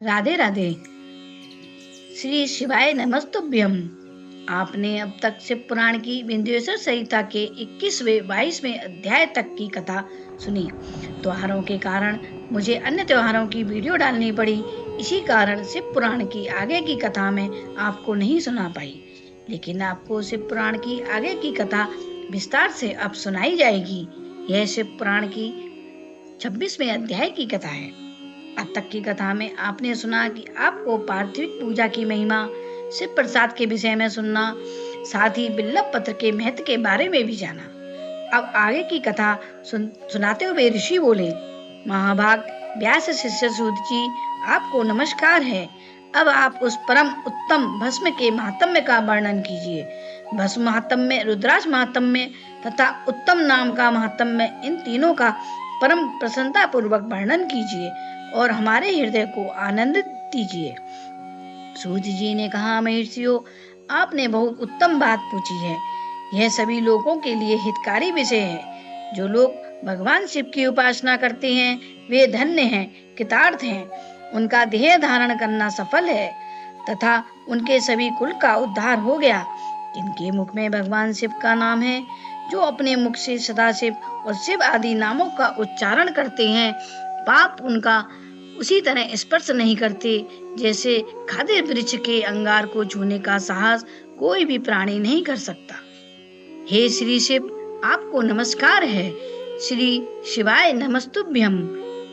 राधे राधे। श्री शिवाय नमस्तुभ्यम। आपने अब तक शिव पुराण की विंध्येश्वर संहिता के 21वें 22वें अध्याय तक की कथा सुनी। त्योहारों के कारण मुझे अन्य त्योहारों की वीडियो डालनी पड़ी, इसी कारण शिव पुराण की आगे की कथा में आपको नहीं सुना पाई, लेकिन आपको शिव पुराण की आगे की कथा विस्तार से अब सुनाई जाएगी। यह शिव पुराण की 26वें अध्याय की कथा है। अब तक की कथा में आपने सुना कि आपको पार्थिव पूजा की महिमा, शिव प्रसाद के विषय में सुनना, साथ ही बिल्लव पत्र के महत्व के बारे में भी जाना। अब आगे की कथा सुनाते हुए ऋषि बोले, महाभाग व्यास शिष्य सूत जी, आपको नमस्कार है। अब आप उस परम उत्तम भस्म के महात्म्य का वर्णन कीजिए। भस्म महात्म्य, रुद्राक्ष महात्म्य तथा उत्तम नाम का महात्म्य, इन तीनों का परम प्रसन्नता पूर्वक वर्णन कीजिए और हमारे हृदय को आनंदित दीजिए। सूत जी ने कहा, महर्षियों, आपने बहुत उत्तम बात पूछी है। यह सभी लोगों के लिए हितकारी विषय है। जो लोग भगवान शिव की उपासना करते हैं वे धन्य हैं, कृतार्थ हैं। उनका देह धारण करना सफल है तथा उनके सभी कुल का उद्धार हो गया। जिनके मुख में भगवान शिव का नाम है, जो अपने मुख से सदाशिव और शिव आदि नामों का उच्चारण करते हैं, पाप उनका उसी तरह स्पर्श नहीं करते जैसे खाद्य वृक्ष के अंगार को छूने का साहस कोई भी प्राणी नहीं कर सकता। हे श्री शिव, आपको नमस्कार है। श्री शिवाय नमस्तुभ्यम।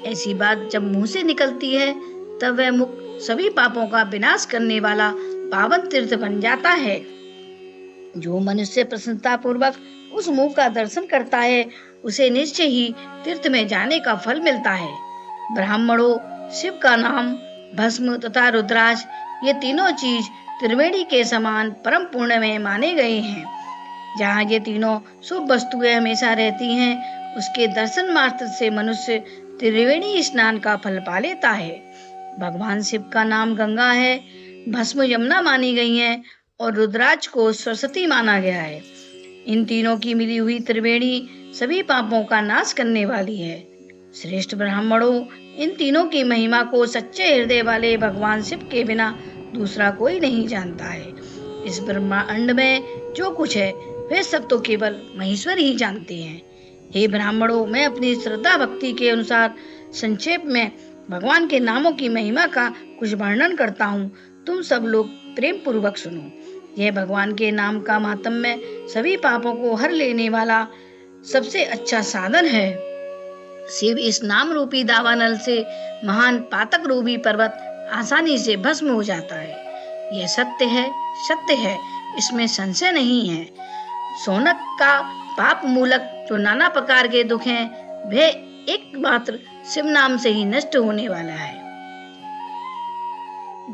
ऐसी बात जब मुंह से निकलती है तब वह मुख सभी पापों का विनाश करने वाला पावन तीर्थ बन जाता है। जो मनुष्य प्रसन्नता पूर्वक उस मुंह का दर्शन करता है, उसे निश्चय ही तीर्थ में जाने का फल मिलता है। ब्राह्मणों, शिव का नाम, भस्म तथा रुद्राक्ष, ये तीनों चीज त्रिवेणी के समान परम पुण्य में माने गए हैं। जहाँ ये तीनों शुभ वस्तुएं हमेशा रहती हैं, उसके दर्शन मात्र से मनुष्य त्रिवेणी स्नान का फल पा लेता है। भगवान शिव का नाम गंगा है, भस्म यमुना मानी गई है और रुद्राक्ष को सरस्वती माना गया है। इन तीनों की मिली हुई त्रिवेणी सभी पापों का नाश करने वाली है। श्रेष्ठ ब्राह्मणों, इन तीनों की महिमा को सच्चे हृदय वाले भगवान शिव के बिना दूसरा कोई नहीं जानता है। इस ब्रह्मांड में जो कुछ है वे सब तो केवल महेश्वर ही जानते हैं। हे ब्राह्मणों, मैं अपनी श्रद्धा भक्ति के अनुसार संक्षेप में भगवान के नामों की महिमा का कुछ वर्णन करता हूँ। तुम सब लोग प्रेम पूर्वक सुनो। यह भगवान के नाम का महात्म्य सभी पापों को हर लेने वाला सबसे अच्छा साधन है। शिव इस नाम रूपी दावानल से महान पातक रूपी पर्वत आसानी से भस्म हो जाता है। यह सत्य है, सत्य है, इसमें संशय नहीं है। सोनक का पाप मूलक जो नाना प्रकार के दुख हैं, वह एकमात्र शिव नाम से ही नष्ट होने वाला है।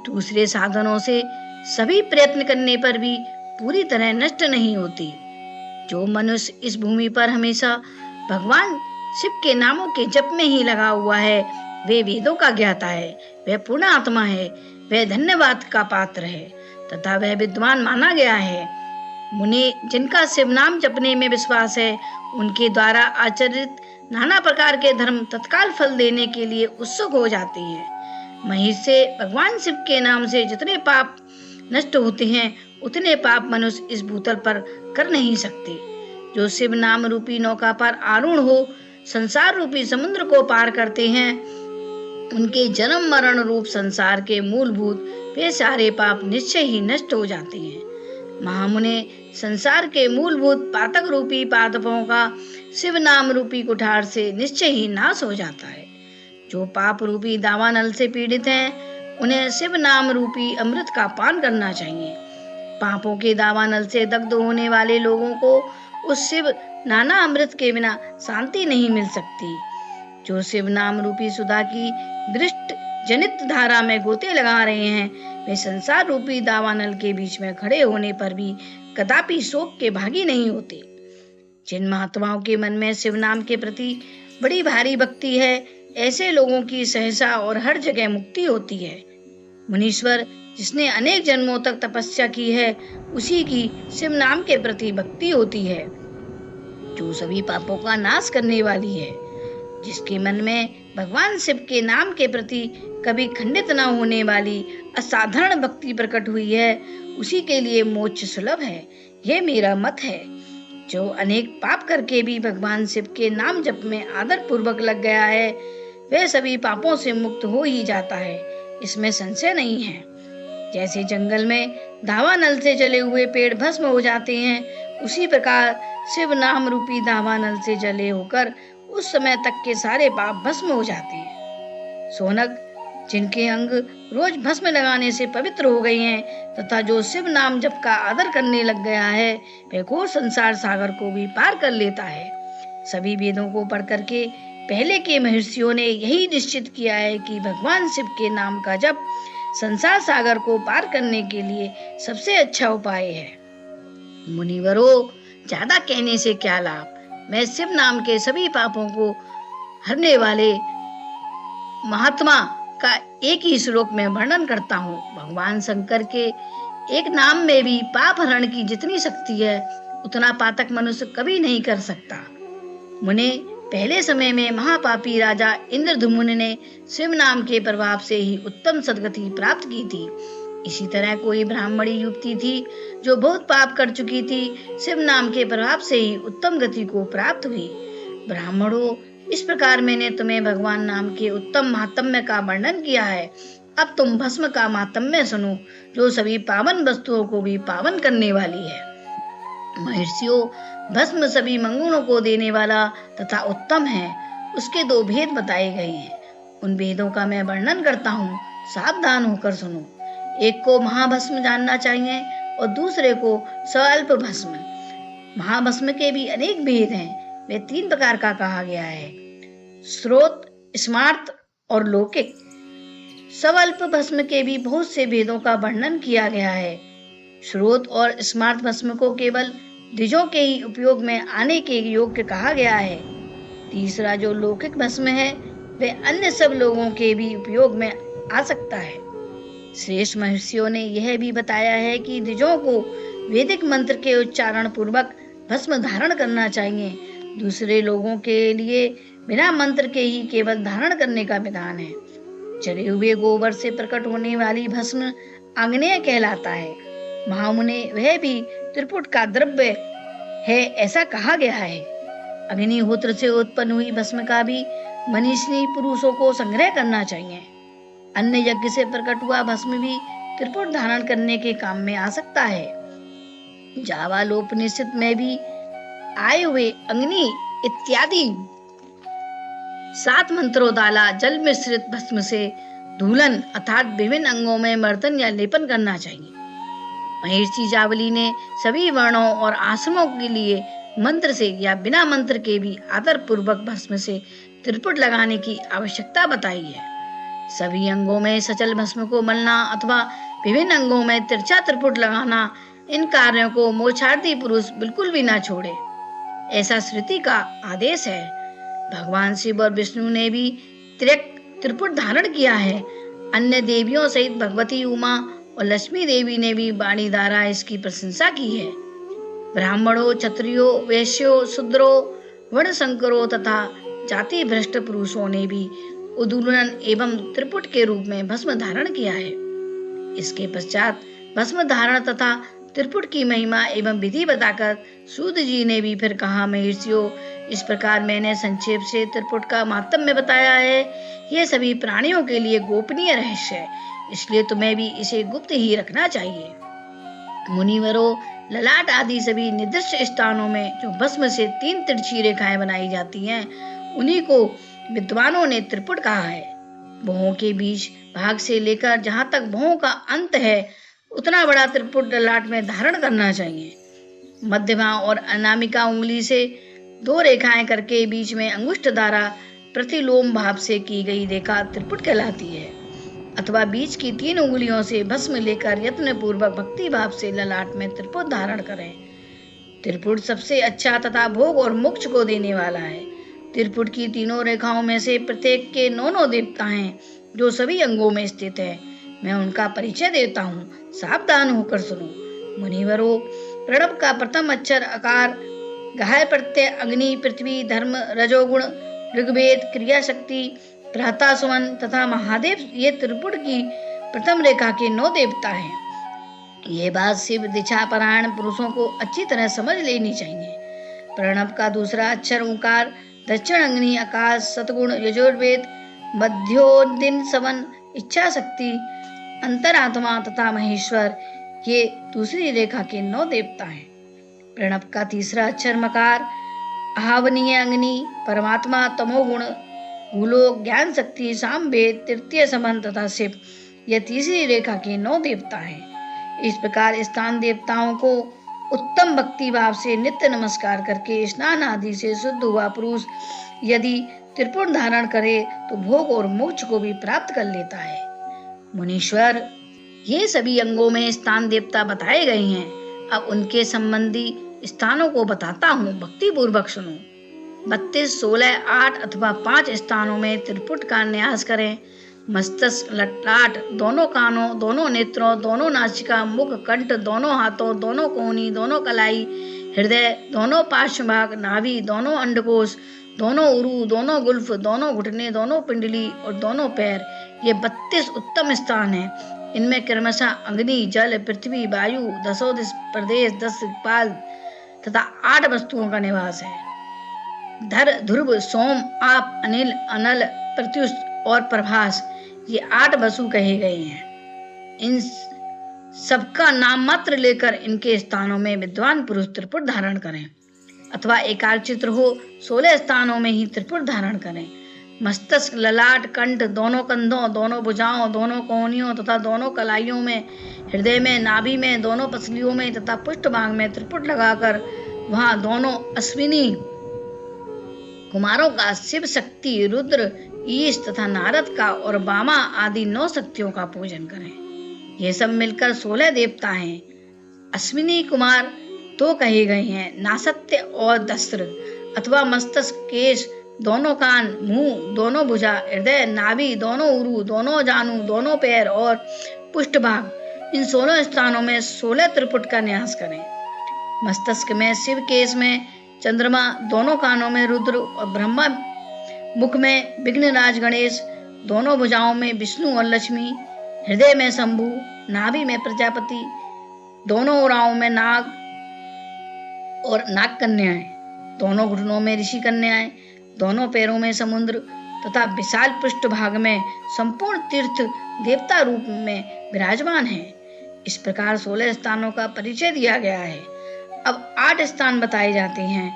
दूसरे साधनों से सभी प्रयत्न करने पर भी पूरी तरह नष्ट नहीं होती। जो मनुष्य इस भूमि पर हमेशा भगवान शिव के नामों के जप में ही लगा हुआ है, वे वेदों का ज्ञाता है, वह पूर्ण आत्मा है, वह धन्यवाद का पात्र है तथा वह विद्वान माना गया है। मुनि जिनका शिव नाम जपने में विश्वास है, उनके द्वारा आचरित नाना प्रकार के धर्म तत्काल फल देने के लिए उत्सुक हो जाते हैं। महिष से भगवान शिव के नाम से जितने पाप नष्ट होते हैं, उतने पाप मनुष्य इस भूतल पर कर नहीं सकते। जो शिव नाम रूपी नौका पर आरूढ़ हो संसार रूपी समुद्र को पार करते हैं, उनके जन्म मरण रूप संसार के मूलभूत वे सारे पाप निश्चय ही नष्ट हो जाते हैं। महामुने, संसार के मूलभूत पातक रूपी पादपों का शिव नाम रूपी कुठार से निश्चय ही नाश हो जाता है। जो पाप रूपी दावानल से पीड़ित हैं, उन्हें शिव नाम रूपी अमृत का पान करना चाहिए। पापों के दावानल से दग्ध होने वाले लोगों को उस शिव नाना अमृत के बिना शांति नहीं मिल सकती। जो शिव नाम रूपी सुधा की दृष्ट जनित धारा में गोते लगा रहे हैं, वे संसार रूपी दावानल के बीच में खड़े होने पर भी कदापि शोक के भागी नहीं होते। जिन महात्माओं के मन में शिव नाम के प्रति बड़ी भारी भक्ति है, ऐसे लोगों की सहसा और हर जगह मुक्ति होती है। मुनीश्वर, जिसने अनेक जन्मों तक तपस्या की है, उसी की शिव नाम के प्रति भक्ति होती है, जो सभी पापों का नाश करने वाली है। जिसके मन में भगवान शिव के नाम के प्रति कभी खंडित न होने वाली असाधारण भक्ति प्रकट हुई है, उसी के लिए मोक्ष सुलभ है। यह मेरा मत है। जो अनेक पाप करके भी भगवान शिव के नाम जप में आदर पूर्वक लग गया है, वह सभी पापों से मुक्त हो ही जाता है, इसमें संशय नहीं है। जैसे जंगल में दावानल से जले हुए पेड़ भस्म हो जाते हैं, उसी प्रकार शिव नाम रूपी दावानल से जले होकर उस समय तक के सारे पाप भस्म हो जाते हैं। सोनक, जिनके अंग रोज भस्म लगाने से पवित्र हो गए हैं तथा जो शिव नाम जप का आदर करने लग गया है, वह घोर संसार सागर को भी पार कर लेता है। सभी वेदों को पढ़ करके पहले के महर्षियों ने यही निश्चित किया है कि भगवान शिव के नाम का जप संसार सागर को पार करने के लिए सबसे अच्छा उपाय है। मुनिवरों, ज्यादा कहने से क्या लाभ। मैं शिव नाम के सभी पापों को हरने वाले महात्मा का एक ही श्लोक में वर्णन करता हूँ। भगवान शंकर के एक नाम में भी पाप हरण की जितनी शक्ति है, उतना पातक मनुष्य कभी नहीं कर सकता। मुने, पहले समय में महापापी राजा इंद्रधुम्न ने शिव नाम के प्रभाव से ही उत्तम सद्गति प्राप्त की थी। इसी तरह कोई ब्राह्मणी युवती थी जो बहुत पाप कर चुकी थी, शिव नाम के प्रभाव से ही उत्तम गति को प्राप्त हुई। ब्राह्मणों, इस प्रकार मैंने तुम्हें भगवान नाम के उत्तम महात्म्य का वर्णन किया है। अब तुम भस्म का महात्म्य सुनो, जो सभी पावन वस्तुओं को भी पावन करने वाली है। महर्षियों, भस्म सभी मंगलों को देने वाला तथा उत्तम है। उसके दो भेद बताए गए हैं, उन भेदों का मैं वर्णन करता हूँ, सावधान होकर सुनो। एक को महाभस्म जानना चाहिए और दूसरे को स्वल्प भस्म। महाभस्म के भी अनेक भेद हैं, वे 3 प्रकार का कहा गया है, स्रोत, स्मार्त और लौकिक। स्वल्प भस्म के भी बहुत से भेदों का वर्णन किया गया है। स्रोत और स्मार्त भस्म को केवल द्विजों के ही उपयोग में आने के योग्य कहा गया है। तीसरा जो लौकिक भस्म है, वह अन्य सब लोगों के भी उपयोग में आ सकता है। श्रेष्ठ महर्षियों ने यह भी बताया है कि द्विजों को वैदिक मंत्र के उच्चारण पूर्वक भस्म धारण करना चाहिए। दूसरे लोगों के लिए बिना मंत्र के ही केवल धारण करने का विधान है। जले हुए गोबर से प्रकट होने वाली भस्म आग्नेय कहलाता है। महामुने, वह भी त्रिपुट का द्रव्य है, ऐसा कहा गया है। अग्निहोत्र से उत्पन्न हुई भस्म का भी मनीषी पुरुषों को संग्रह करना चाहिए। अन्य यज्ञ से प्रकट हुआ भस्म भी त्रिपुट धारण करने के काम में आ सकता है। जावालोपनिषद में भी आए हुए अग्नि इत्यादि 7 मंत्रों डाला जल मिश्रित भस्म से धूलन अर्थात विभिन्न अंगों में मर्दन या लेपन करना चाहिए। महर्षि जावली ने सभी वर्णों और आश्रमों के लिए मंत्र से या बिना मंत्र के भी आदर पूर्वक भस्म से त्रिपुट लगाने की आवश्यकता बताई है। सभी अंगों में सचल भस्म को मलना अथवा विभिन्न अंगों में तिरछा त्रिपुट लगाना, इन कार्यों को मोक्षार्थी पुरुष बिल्कुल भी ना छोड़े, ऐसा श्रुति का आदेश है। भगवान शिव और विष्णु ने भी त्रिपुट धारण किया है। अन्य देवियों सहित भगवती उमा और लक्ष्मी देवी ने भी वाणी द्वारा इसकी प्रशंसा की है। ब्राह्मणों, क्षत्रियों, वैश्यों, शूद्रों, वर्णशंकरों तथा जाति भ्रष्ट पुरुषों ने भी उदूलन एवं त्रिपुट के रूप में भस्म धारण किया है। इसके पश्चात भस्म धारण तथा त्रिपुट की महिमा एवं विधि बताकर सूत जी ने भी फिर कहा, महर्षियों, इस प्रकार मैंने संक्षेप से त्रिपुट का महात्म्य बताया है। यह सभी प्राणियों के लिए गोपनीय रहस्य है, इसलिए तुम्हें भी इसे गुप्त ही रखना चाहिए। मुनिवरों, ललाट आदि सभी निर्दिष्ट स्थानों में जो भस्म से 3 तिरछी रेखाएं बनाई जाती हैं, उन्हीं को विद्वानों ने त्रिपुट कहा है। भौहों के बीच भाग से लेकर जहाँ तक भौहों का अंत है, उतना बड़ा त्रिपुट ललाट में धारण करना चाहिए। मध्यमा और अनामिका उंगली से 2 रेखाएं करके बीच में अंगुष्ठ द्वारा प्रतिलोम भाव से की गई रेखा त्रिपुट कहलाती है। अथवा बीच की 3 उंगलियों से भस्म लेकर यत्न पूर्वक भक्ति भाव से ललाट में त्रिपुट धारण करें। त्रिपुट सबसे अच्छा तथा भोग और मोक्ष को देने वाला है। त्रिपुट की 3 रेखाओं में से प्रत्येक के 9 देवता हैं, जो सभी अंगों में स्थित है। मैं उनका परिचय देता हूँ, सावधान होकर सुनो। मुनिवरों, प्रणव का प्रथम अक्षर अकार, गाय प्रत्यय अग्नि, पृथ्वी, धर्म, रजोगुण, ऋग्वेद, क्रिया शक्ति, प्रहता सुमन तथा महादेव ये त्रिपुट की प्रथम रेखा के 9 देवता हैं। ये बात शिव दिशा परायण पुरुषों को अच्छी तरह समझ लेनी चाहिए। प्रणव का दूसरा अक्षर ओंकार, दक्षिण अग्नि, आकाश, सतगुण, यजुर्वेद, मध्योदिन, सवन, इच्छा शक्ति, अंतरात्मा तथा महेश्वर ये दूसरी रेखा के 9 देवता हैं। प्रणव का तीसरा अक्षर मकार, आह्वनीय अग्नि, परमात्मा, तमोगुण, भूलोक, ज्ञान शक्ति, सामवेद, तृतीय समन तथा शिव यह तीसरी रेखा के 9 देवता हैं। इस प्रकार स्थान देवताओं को उत्तम भक्ति भाव से नित्य नमस्कार करके स्नान आदि से शुद्ध हुआ पुरुष यदि त्रिपुट धारण करे तो भोग और मोक्ष को भी प्राप्त कर लेता है। मुनीश्वर, ये सभी अंगों में स्थान देवता बताए गए हैं। अब उनके संबंधी स्थानों को बताता हूँ, भक्ति पूर्वक सुनो। 32, 16, 8 अथवा 5 स्थानों में त्रिपुट का न्यास करें। मस्तक, ललाट, दोनों कानों, दोनों नेत्रों, दोनों नासिका, मुख, कंठ, दोनों हाथों, दोनों कोहनी, दोनों कलाई, हृदय, दोनों पार्श्वभाग, नाभि, दोनों अंडकोश, दोनों उरु, दोनों गुल्फ, दोनों घुटने, दोनों पिंडली और दोनों पैर ये 32 उत्तम स्थान हैं। इनमें क्रमशः अग्नि, जल, पृथ्वी, वायु, 10 प्रदेश, 10 दिक्पाल तथा 8 वस्तुओं का निवास है। धर, ध्रुव, सोम, आप, अनिल, अनल, प्रत्युष और प्रभास ये 8 वसु कहे गए हैं। इन सबका नाम मात्र लेकर इनके स्थानों में विद्वान पुरुष त्रिपुट धारण करें अथवा एकाग्रचित्त हो 16 स्थानों में ही त्रिपुट धारण करें। मस्तक, ललाट, कंठ, दोनों कंधों, दोनों भुजाओं, दोनों कोहनियों तथा दोनों कलाइयों में, हृदय में, नाभि में, दोनों पसलियों में तथा पृष्ठ भाग में त्रिपुट लगाकर वहां दोनों अश्विनी कुमारों का, शिव शक्ति, रुद्र, ईश तथा नारद का और बामा आदि 9 शक्तियों का पूजन करें। ये सब मिलकर 16 देवता हैं। अश्विनी कुमार 2 कहे गए हैं, नासत्य और दस्त्र अथवा मस्तक, केश, दोनों कान, मुंह, दोनों भुजा, हृदय, नाभि, दोनों उरु, दोनों जानू, दोनों पैर और पुष्ठभाग इन 16 स्थानों में 16 त्रिपुट का न्यास करें। मस्तक में शिव, केश में चंद्रमा, दोनों कानों में रुद्र और ब्रह्मा, मुख में विघ्नराज गणेश, दोनों भुजाओं में विष्णु और लक्ष्मी, हृदय में शंभु, नाभि में प्रजापति, दोनों ओराओं में नाग और नाग कन्याएं, दोनों घुटनों में ऋषि कन्याएं, दोनों पैरों में समुद्र तथा विशाल पृष्ठ भाग में संपूर्ण तीर्थ देवता रूप में विराजमान हैं। इस प्रकार 16 स्थानों का परिचय दिया गया है। अब 8 स्थान बताए जाते हैं।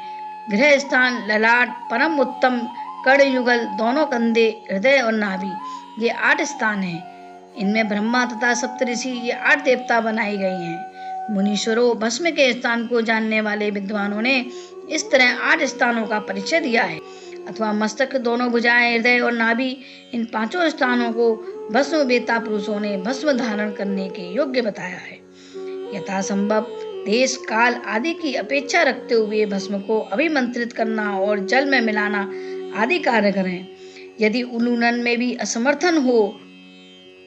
गृह स्थान, ललाट, परम उत्तम, कड़ युगल, दोनों कंधे, हृदय और नाभि ये 8 स्थान हैं। इनमें ब्रह्मा तथा सप्तऋषि ये 8 देवता बनाए गए हैं। मुनीश्वरों, भस्म के स्थान को जानने वाले विद्वानों ने इस तरह 8 स्थानों का परिचय दिया है। अथवा मस्तक, दोनों भुजाएं, हृदय और नाभि इन 5 स्थानों को भस्म वेता पुरुषों ने भस्म धारण करने के योग्य बताया है। यथासंभव देश, काल आदि की अपेक्षा रखते हुए भस्म को अभिमंत्रित करना और जल में मिलाना आदि कार्य करें। यदि उलूलन में भी असमर्थन हो,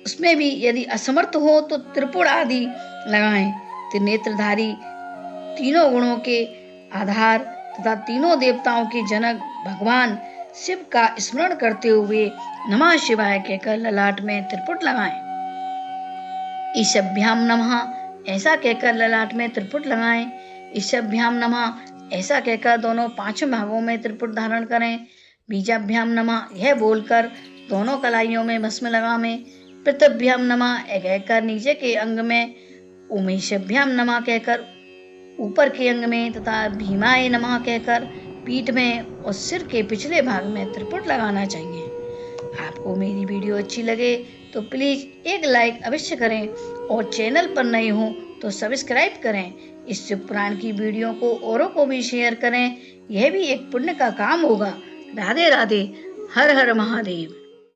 उसमें भी यदि असमर्थ हो तो त्रिपुट आदि लगाएं। त्रिनेत्रधारी, तीनों गुणों के आधार तथा तीनों देवताओं के जनक भगवान शिव का स्मरण करते हुए नमः शिवाय कहकर ललाट में त्रिपुट लगाएं। ईशाभ्याम नमः ऐसा कहकर ललाट में त्रिपुट लगाएं। ईशाभ्याम नमः ऐसा कहकर दोनों 5 भागों में त्रिपुट धारण करें। बीजाभ्याम नमः यह बोलकर दोनों कलाइयों में भस्म लगावें। पृथ्व्याम नमः कहकर नीचे के अंग में, उमेशाभ्याम नमः कहकर ऊपर के अंग में तथा भीमाय नमः कहकर पीठ में और सिर के पिछले भाग में त्रिपुट लगाना चाहिए। आपको मेरी वीडियो अच्छी लगे तो प्लीज एक लाइक अवश्य करें और चैनल पर नए हो तो सब्सक्राइब करें। इस शिव पुराण की वीडियो को औरों को भी शेयर करें। यह भी एक पुण्य का काम होगा। राधे राधे। हर हर महादेव।